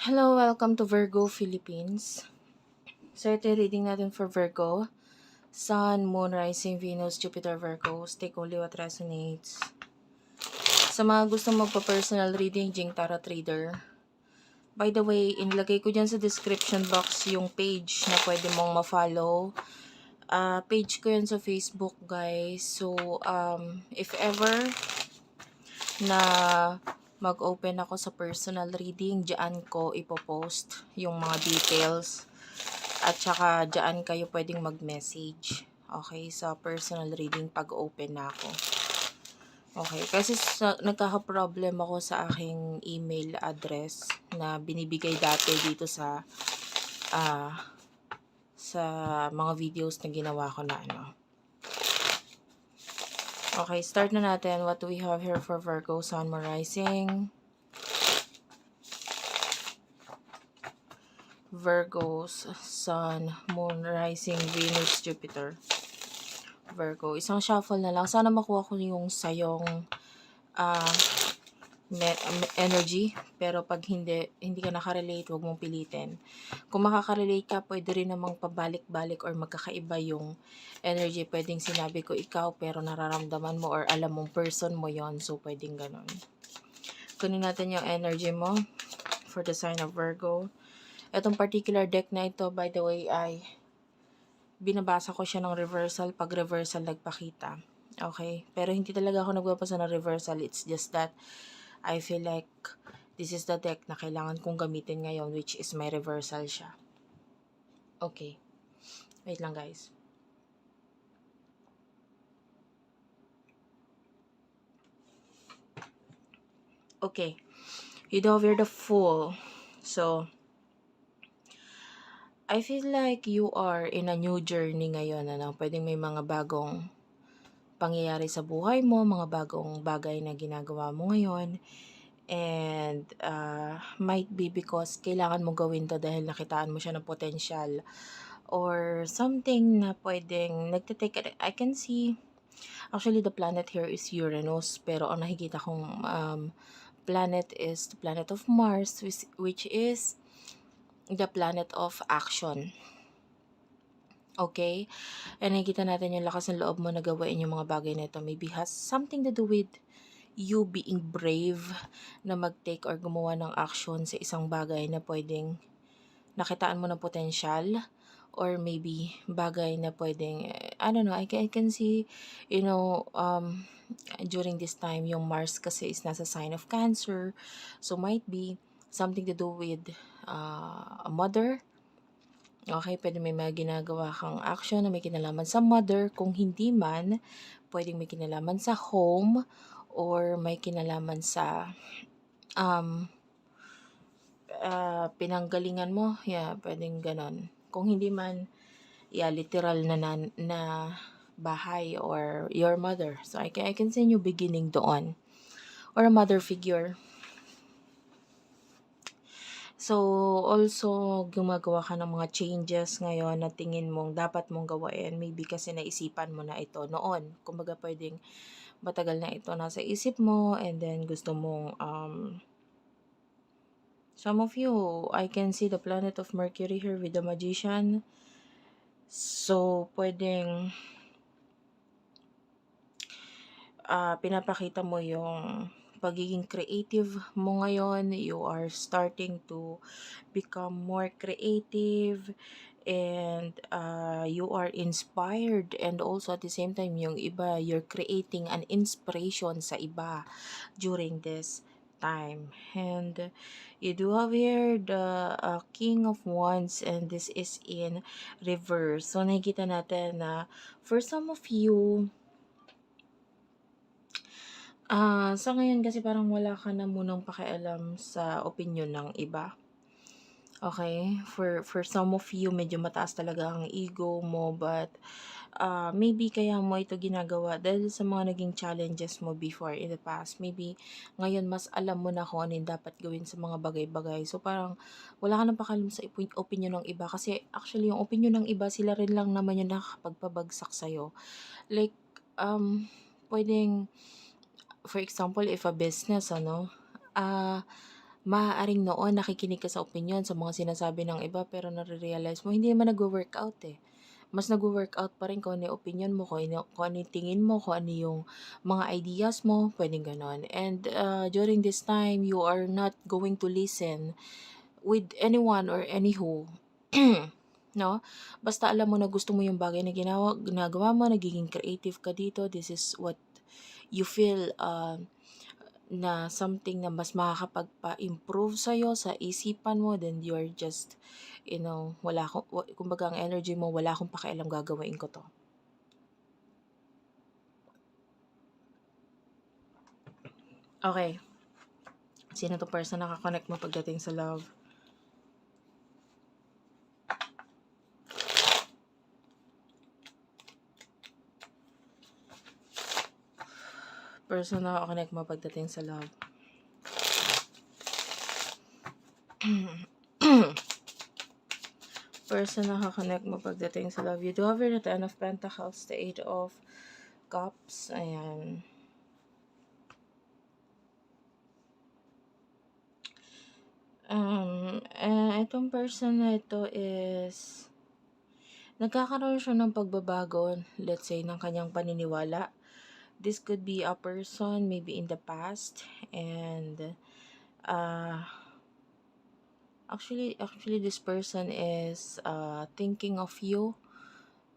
Hello, welcome to Virgo Philippines. So ito yung reading natin for Virgo. Sun, Moon, Rising, Venus, Jupiter, Virgos. Take only what resonates. Sa mga gusto magpa-personal reading, Jing Tarot Reader. By the way, inilagay ko dyan sa description box yung page na pwede mong ma-follow. Page ko yan sa Facebook, guys. So, if ever na mag-open ako sa personal reading, dyan ko ipopost yung mga details. At saka dyan kayo pwedeng mag-message. Okay, sa personal reading pag open na ako. Okay, kasi nagkaka-problem ako sa aking email address na binibigay dati dito sa mga videos na ginawa ko na ano. Okay, start na natin. What do we have here for Virgo, Sun, Moon, Rising? Virgos, Sun, Moon, Rising, Venus, Jupiter. Virgo. Isang shuffle na lang. Sana makuha ko yung sayong energy. Pero pag hindi ka nakarelate, huwag mong pilitin. Kung makakarelate ka, pwede rin namang pabalik-balik or magkakaiba yung energy. Pwedeng sinabi ko ikaw, pero nararamdaman mo or alam mong person mo yon. So, pwedeng ganun. Kunin natin yung energy mo for the sign of Virgo. Itong particular deck na ito, by the way, ay binabasa ko siya ng reversal. Pag reversal, nagpakita. Okay? Pero hindi talaga ako nagbabasa ng reversal. It's just that I feel like this is the deck na kailangan kong gamitin ngayon, which is may reversal siya. Okay. Wait lang, guys. Okay. You know, we're the Fool. So, I feel like you are in a new journey ngayon. Ano? Pwedeng may mga bagong pangyayari sa buhay mo, mga bagong bagay na ginagawa mo ngayon. And might be because kailangan mo gawin to dahil nakitaan mo siya ng potential. Or something na pwedeng nagtitake. I can see, actually the planet here is Uranus. Pero ang nakikita kong planet is the planet of Mars, which is the planet of action. Okay? And nakikita natin yung lakas ng loob mo na gawain yung mga bagay na ito. Maybe has something to do with you being brave na mag-take or gumawa ng action sa isang bagay na pwedeng nakitaan mo ng potential, or maybe bagay na pwedeng, I don't know, I can see, during this time, yung Mars kasi is nasa sign of Cancer. So, might be something to do with a mother. Okay, pwede may mga ginagawa kang action na may kinalaman sa mother. Kung hindi man, pwedeng may kinalaman sa home or may kinalaman sa pinanggalingan mo. Yeah, pwedeng ganon. Kung hindi man, literal na bahay or your mother. So, I can see you beginning doon. Or a mother figure. So, also, gumagawa ka ng mga changes ngayon na tingin mong dapat mong gawain. Maybe kasi naisipan mo na ito noon. Kumbaga, pwedeng matagal na ito nasa isip mo and then gusto mong, some of you, I can see the planet of Mercury here with the Magician. So, pwedeng pinapakita mo yung pagiging creative mo ngayon. You are starting to become more creative and you are inspired, and also at the same time yung iba, you're creating an inspiration sa iba during this time. And you do have here the King of Wands, and this is in reverse. So nakikita natin na for some of you, sa ngayon kasi parang wala ka na munang pakialam sa opinion ng iba. Okay? For some of you, medyo mataas talaga ang ego mo, but maybe kaya mo ito ginagawa dahil sa mga naging challenges mo before in the past. Maybe ngayon mas alam mo na kung ano yung dapat gawin sa mga bagay-bagay. So parang wala ka nang pakialam sa opinion ng iba, kasi actually yung opinion ng iba, sila rin lang naman yung nakakapagpabagsak sa'yo. Like, pwedeng, for example, if a business, maaaring noon nakikinig ka sa opinyon sa mga sinasabi ng iba pero nare-realize mo hindi naman nagwo-workout eh. Mas nagwo-workout pa rin kung ano yung opinyon mo, kung ano yung tingin mo, kung ano yung mga ideas mo, pwedeng ganon. And during this time, you are not going to listen with anyone or anywho. No? Basta alam mo na gusto mo yung bagay na ginagawa mo, nagiging creative ka dito, this is what you feel na something na mas makakapagpa-improve sa'yo sa isipan mo, then you're just, kumbaga ang energy mo, wala akong pakialam, gagawin ko to. Okay. Sino to person nakakonect mo pagdating sa love? Person nakakonect mo pagdating sa love. Person nakakonect mo pagdating sa love. You do have the Ten of Pentacles, the Eight of Cups. Ayan. Itong person na ito is nagkakaroon siya ng pagbabago, let's say, ng kanyang paniniwala. This could be a person maybe in the past, and actually this person is thinking of you.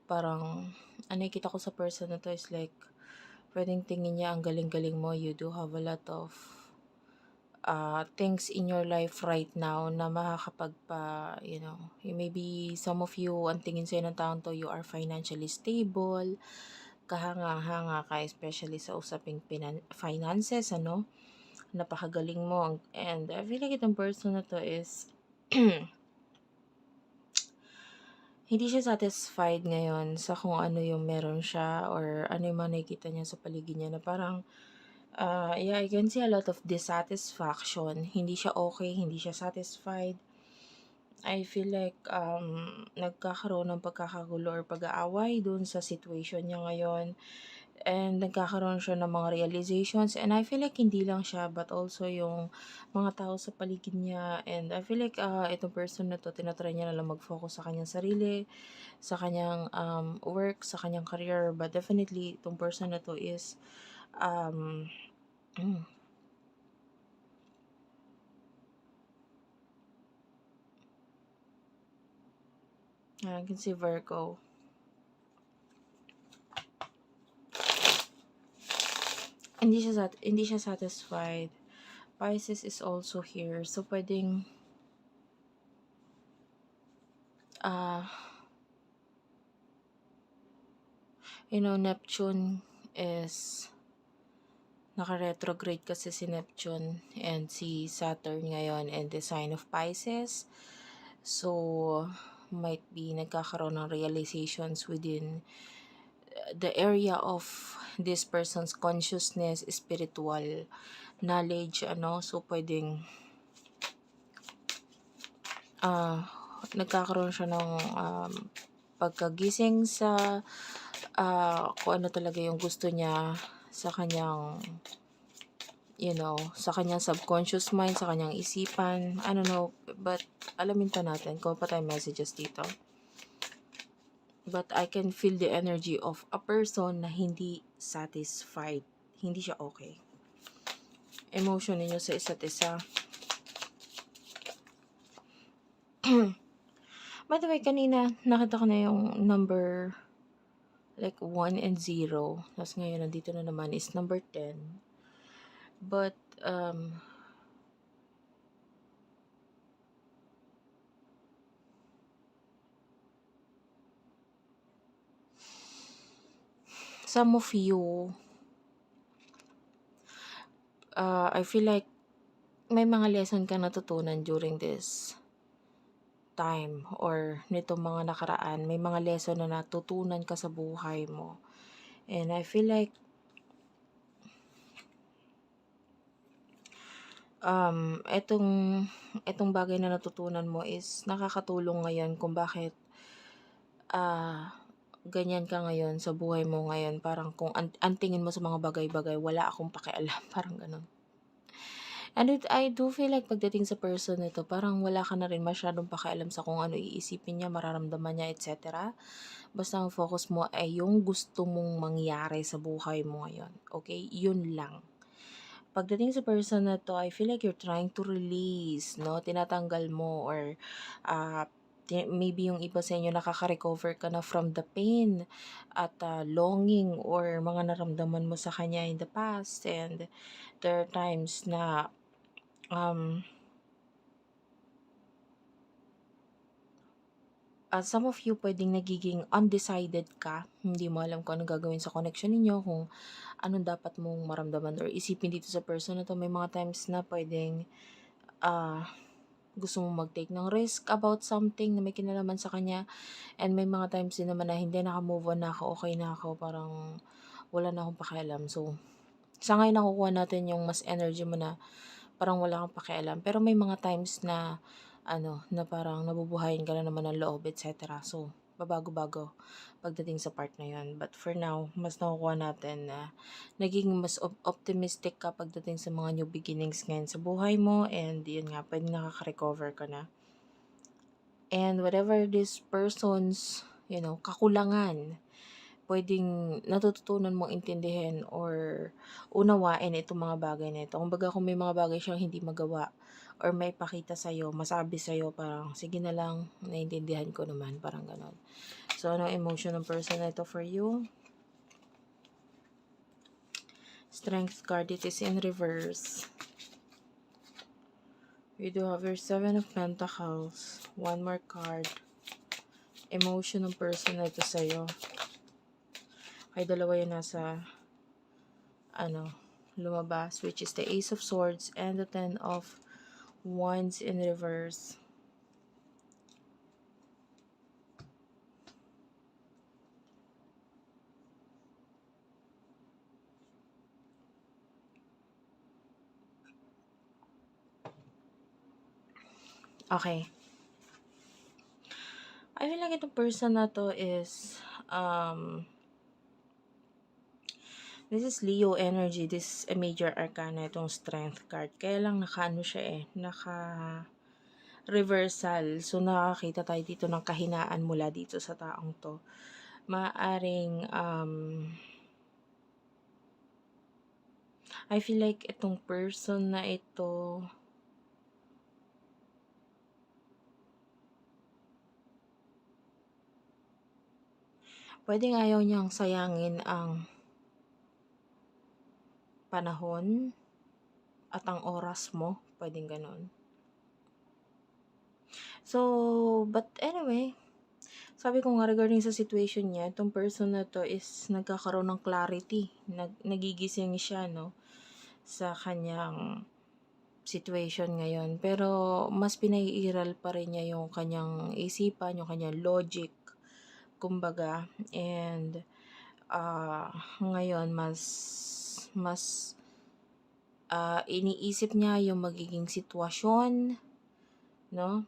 Parang nakikita ko sa person na to is like pwedeng tingin niya ang galing-galing mo. You do have a lot of things in your life right now na makakapagpa, maybe some of you, ang tingin sa'yo ng taong to, you are financially stable, kahanga-hanga ka, especially sa usaping finances, napakagaling mo. And I feel like itong person na to is hindi siya satisfied ngayon sa kung ano yung meron siya or ano yung mga nakikita niya sa paligid niya, na parang I can see a lot of dissatisfaction. Hindi siya okay, hindi siya satisfied. I feel like nagkakaroon ng pagkakagulo or pag-aaway dun sa situation niya ngayon. And nagkakaroon siya ng mga realizations. And I feel like hindi lang siya, but also yung mga tao sa paligid niya. And I feel like itong person na to, tinatry niya na lang mag-focus sa kanyang sarili, sa kanyang work, sa kanyang career. But definitely, itong person na to is I can see Virgo. Hindi siya satisfied. Pisces is also here. So, pwedeng Neptune is naka-retrograde kasi si Neptune and si Saturn ngayon and the sign of Pisces. So, might be nagkakaroon ng realizations within the area of this person's consciousness, spiritual knowledge, so pwedeng nagkakaroon siya ng pagkagising sa kung ano talaga yung gusto niya sa kanyang sa kanyang subconscious mind, sa kanyang isipan. I don't know, but alamin pa natin kung pa tayo messages dito. But I can feel the energy of a person na hindi satisfied. Hindi siya okay. Emotion ninyo sa isa't isa. By the way, kanina nakita ko na yung number like 1 and 0. Tapos ngayon nandito na naman is number 10. But some of you, I feel like may mga lesson ka natutunan during this time or nitong mga nakaraan. May mga lesson na natutunan ka sa buhay mo. And I feel like etong bagay na natutunan mo is nakakatulong ngayon kung bakit ganyan ka ngayon sa buhay mo ngayon. Parang kung ang tingin mo sa mga bagay-bagay, wala akong pakialam. Parang ganun. And I do feel like pagdating sa person na 'to parang wala ka na rin masyadong pakialam sa kung ano iisipin niya, mararamdaman niya, et cetera. Basta ang focus mo ay yung gusto mong mangyari sa buhay mo ngayon, okey? Yun lang. Pagdating sa person na 'to, I feel like you're trying to release 'no, tinatanggal mo or, maybe yung iba sa inyo nakaka-recover ka na from the pain at, longing or mga naramdaman mo sa kanya in the past, and there are times na, um some of you puwedeng nagiging undecided ka, hindi mo alam kung anong gagawin sa connection ninyo, kung anong dapat mong maramdaman or isipin dito sa person na 'to. May mga times na puwedeng, ah, gusto mong mag-take ng risk about something na may kinalaman sa kanya, and may mga times din naman na hindi, naka-move on na ako, okey na ako, parang wala na akong pakialam. So, sa ngayon nakukuha natin yung mas energy mo na parang wala kang pakialam. Pero may mga times na ano, na parang nabubuhayin ka na naman ng loob, et cetera. So, pabago-bago pagdating sa part na yun. But for now, mas nakukuha natin na naging mas optimistic ka pagdating sa mga new beginnings ngayon sa buhay mo, and yun nga, pwedeng nakaka-recover ka na. And whatever this person's, kakulangan, puwedeng natututunan mong intindihin or unawain itong mga bagay na ito. Kumbaga kung may mga bagay siyang hindi magawa or maipakita sa'yo, masabi sa'yo, parang, "Sige na lang, naiintindihan ko naman." Parang gano'n. So, anong emotion ng person na ito for you? Strength card, it is in reverse. We do have your 7 of Pentacles. One more card. Emotion ng person na ito sa'yo. Ay, dalawa yung nasa lumabas, which is the Ace of Swords and the 10 of Wands in reverse. Okay. I feel like itong person na to is, this is Leo energy. This is a major arcana, itong Strength card. Kaya lang naka-ano siya naka-reversal. So, nakakita tayo dito ng kahinaan mula dito sa taong to. Maaring, I feel like itong person na ito, pwedeng ayaw niyang sayangin ang panahon at ang oras mo, pwedeng gano'n. So, but anyway, sabi ko nga regarding sa situation niya, itong person na 'to is nagkakaroon ng clarity, nagigising siya 'no, sa kanyang situation ngayon. Pero mas pinaiiral pa rin niya yung kanyang isipan, yung kanyang logic, kumbaga, and, ngayon mas iniisip niya yung magiging sitwasyon 'no.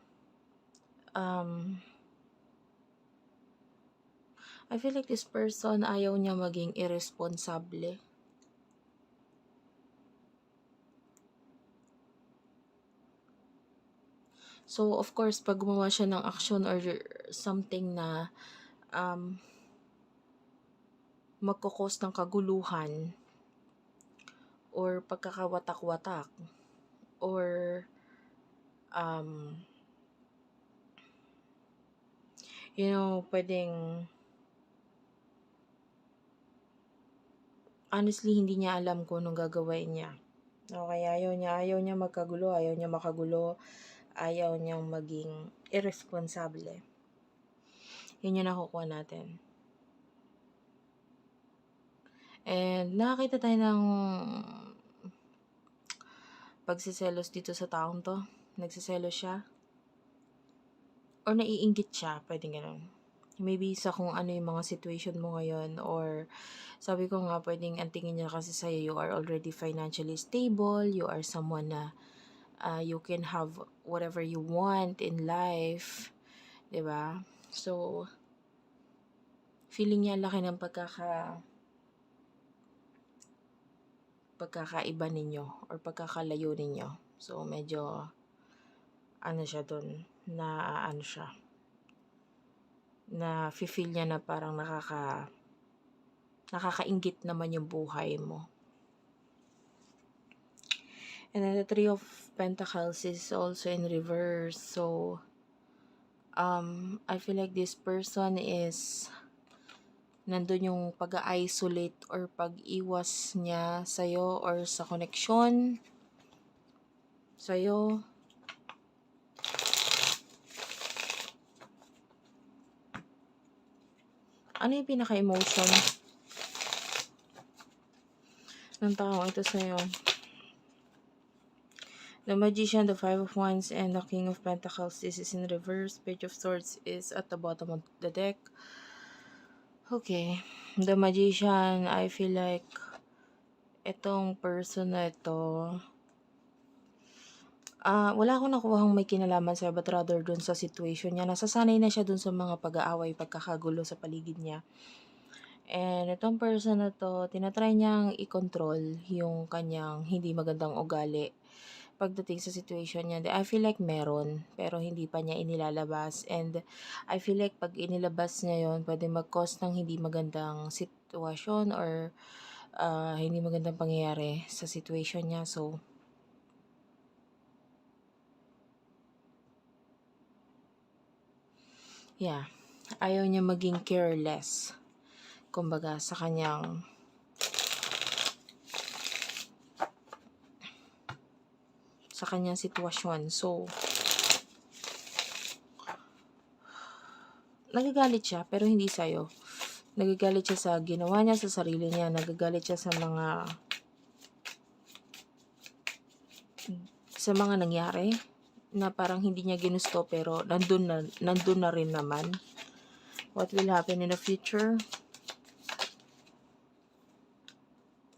I feel like this person ayaw niya maging irresponsible. So, of course, pag gumawa siya ng action or something na magko-cause ng kaguluhan or pagkakawatak-watak or pwedeng honestly hindi niya alam kung anong gagawin niya. Okay, ayaw niya magkagulo, ayaw niya makagulo, ayaw niyang maging irresponsible. Yun yung nakukuha natin. And nakakita tayo ng pagsiselos dito sa taong to. Nagsiselos siya. Or naiinggit siya, pwedeng gano'n. Maybe sa kung ano yung mga situation mo ngayon, or sabi ko nga, pwedeng ang tingin niya kasi sa'yo, you are already financially stable, you are someone na you can have whatever you want in life, 'di ba? So, feeling niya laki ng pagkakaiba ninyo or pagkakalayo ninyo. So, medyo, siya dun, siya, na feel niya na parang nakakainggit naman yung buhay mo. And then the Three of Pentacles is also in reverse. So, I feel like this person is nandun yung pag-isolate or pag-iwas niya sa'yo or sa connection sa'yo. Ano yung pinaka-emotion ng taong ito sa'yo? The Magician, the Five of Wands, and the King of Pentacles. This is in reverse. Page of Swords is at the bottom of the deck. Okay. The Magician, I feel like itong person na ito, wala akong nakuhang may kinalaman sa but rather dun sa situation niya. Nasasanay na siya dun sa mga pag-aaway, pagkakagulo sa paligid niya. And itong person na to, tinatry niyang i-control yung kanyang hindi magandang ugali pagdating sa situation niya. I feel like meron, pero hindi pa niya inilalabas. And I feel like pag inilabas niya yon, pwede mag-cause ng hindi magandang sitwasyon or hindi magandang pangyayari sa situation niya. So, yeah. Ayaw niya maging careless. Kumbaga, sa kanyang sitwasyon. So, nagagalit siya pero hindi sa'yo. Nagagalit siya sa ginawa niya, sa sarili niya. Nagagalit siya sa mga nangyari na parang hindi niya ginusto pero nandun na rin naman. What will happen in the future?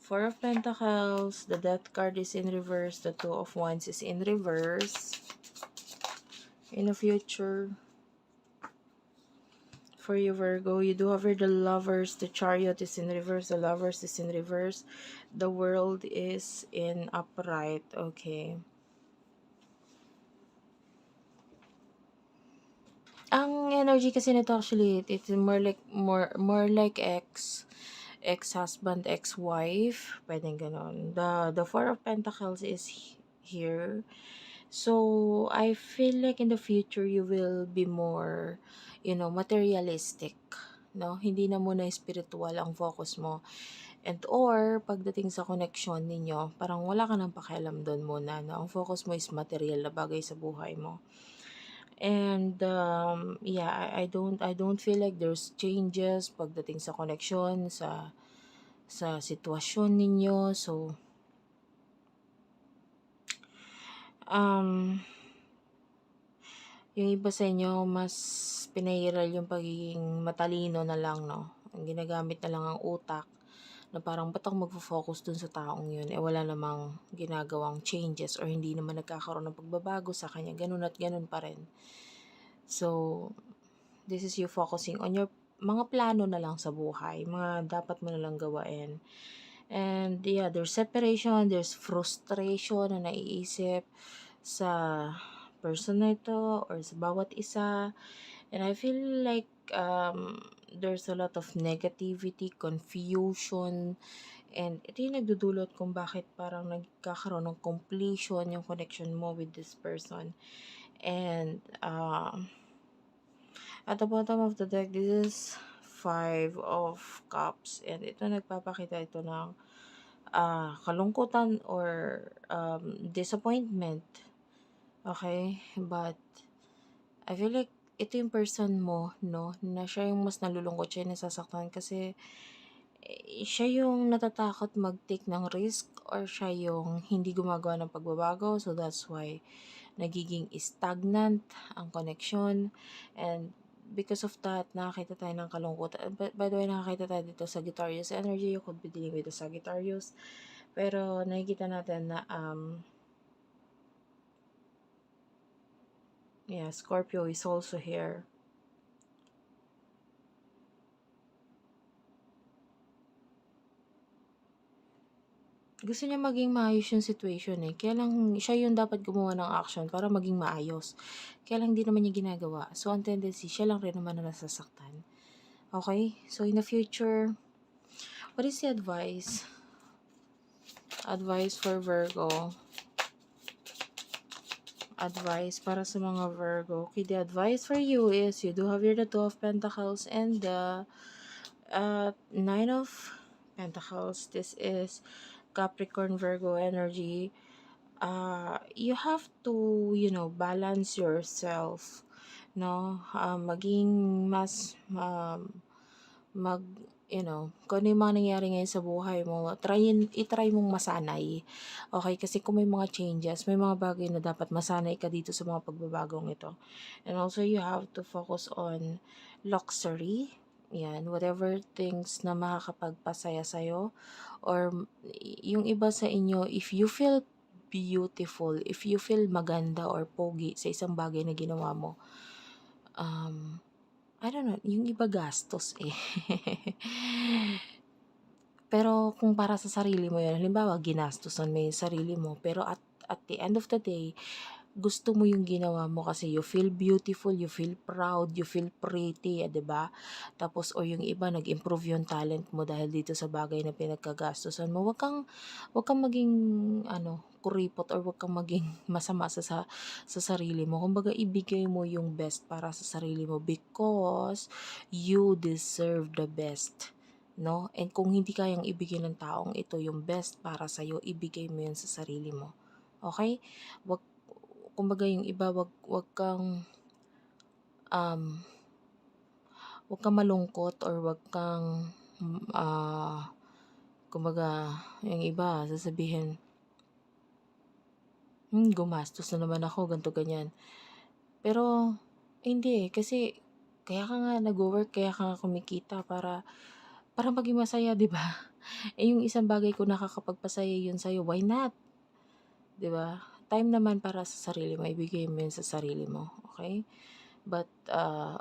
Four of Pentacles, the Death card is in reverse, the Two of Wands is in reverse. In the future, for you, Virgo, you do have the Lovers, the Chariot is in reverse, the Lovers is in reverse, the World is in upright. Okay. Ang energy kasi nito actually, it's more like ex-husband, ex-wife, pwedeng ganon. The Four of Pentacles is here. So, I feel like in the future, you will be more, materialistic, no? Hindi na muna spiritual ang focus mo. And or, pagdating sa connection ninyo, parang wala ka nang pakialam doon muna, no? Ang focus mo is material na bagay sa buhay mo. And yeah, I don't feel like there's changes pagdating sa connection sa sitwasyon ninyo. So yung iba sa inyo mas pinahiral yung pagiging matalino na lang, no? Ang ginagamit na lang ang utak na parang ba't ako magfo-focus dun sa taong yun, wala namang ginagawang changes or hindi naman nagkakaroon ng pagbabago sa kanya, ganun at ganun pa rin. So, this is you focusing on your mga plano na lang sa buhay, mga dapat mo na lang gawain. And yeah, there's separation, there's frustration na naiisip sa person na ito or sa bawat isa. And I feel like there's a lot of negativity, confusion, and ito yung nagdudulot kung bakit parang nagkakaroon ng completion yung connection mo with this person. And at the bottom of the deck, this is Five of Cups. And ito nagpapakita ito ng kalungkutan or disappointment. Okay? But I feel like ito yung person mo, no? Na siya yung mas nalulungkot, siya yung nasasaktan kasi siya yung natatakot mag-take ng risk or siya yung hindi gumagawa ng pagbabago. So that's why nagiging stagnant ang connection. And because of that, nakakita tayo ng kalungkutan. By the way, nakakita tayo dito sa Sagittarius energy. You could be dealing with the Sagittarius. Pero nakikita natin na yeah, Scorpio is also here. Gusto niya maging maayos yung situation eh. Kaya lang siya yung dapat gumawa ng action para maging maayos. Kaya lang hindi naman niya ginagawa. So, ang tendency, siya lang rin naman na nasasaktan. Okay? So, in the future, what is the advice? Advice for Virgo. Advice para sa mga Virgo. Okay, the advice for you is you do have your the Two of Pentacles and the Nine of Pentacles. This is Capricorn Virgo energy. You have to, balance yourself, no? Maging mas kung ano yung mga nangyari ngayon sa buhay mo, itry mong masanay. Okay, kasi kung may mga changes, may mga bagay na dapat masanay ka dito sa mga pagbabagong ito. And also, you have to focus on luxury. Yan, whatever things na makakapagpasaya sa'yo. Or yung iba sa inyo, if you feel beautiful, if you feel maganda or pogi sa isang bagay na ginawa mo, I don't know, yung iba gastos eh. Pero kung para sa sarili mo yun, halimbawa ginastosan mo yung sarili mo, pero at the end of the day, gusto mo yung ginawa mo kasi you feel beautiful, you feel proud, you feel pretty, 'di ba? Tapos o yung iba nag-improve yung talent mo dahil dito sa bagay na pinagkagastosan mo. Wag kang maging kuripot or wag kang maging masama sa sarili mo. Kumbaga ibigay mo yung best para sa sarili mo because you deserve the best. No? And kung hindi kayang ibigay ng taong ito yung best para sa iyo, ibigay mo yun sa sarili mo. Okay? Kumbaga yung iba wag kang malungkot or wag kang kumbaga yung iba sasabihin, gumastos na naman ako, ganito ganyan. Pero hindi kasi kaya ka nga nag-work, kaya ka nga kumikita para maging masaya, 'di ba? Yung isang bagay kung nakakapagpasaya yun sa'yo, why not? 'Di ba? Time naman para sa sarili mo, ibigay mo yun sa sarili mo, okay? But,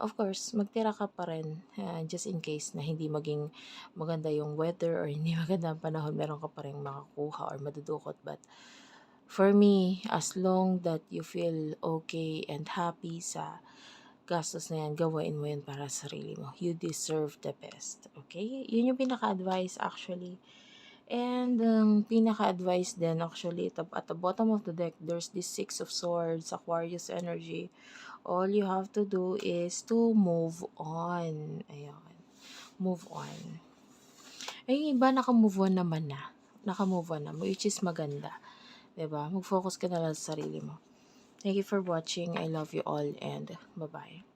of course, magtira ka pa rin, just in case na hindi maging maganda yung weather or hindi maganda ang panahon, meron ka pa rin makakuha or madudukot. But, for me, as long that you feel okay and happy sa gastos na yan, gawain mo yun para sa sarili mo. You deserve the best, okay? Yun yung pinaka-advice actually. And pinaka-advice din actually, at the bottom of the deck, there's this Six of Swords, Aquarius energy. All you have to do is to move on. Ayan. Move on. Ay, yung iba naka-move on naman na. Naka-move on na, which is maganda. 'Di ba? Mag-focus ka na lang sa sarili mo. Thank you for watching. I love you all and bye-bye.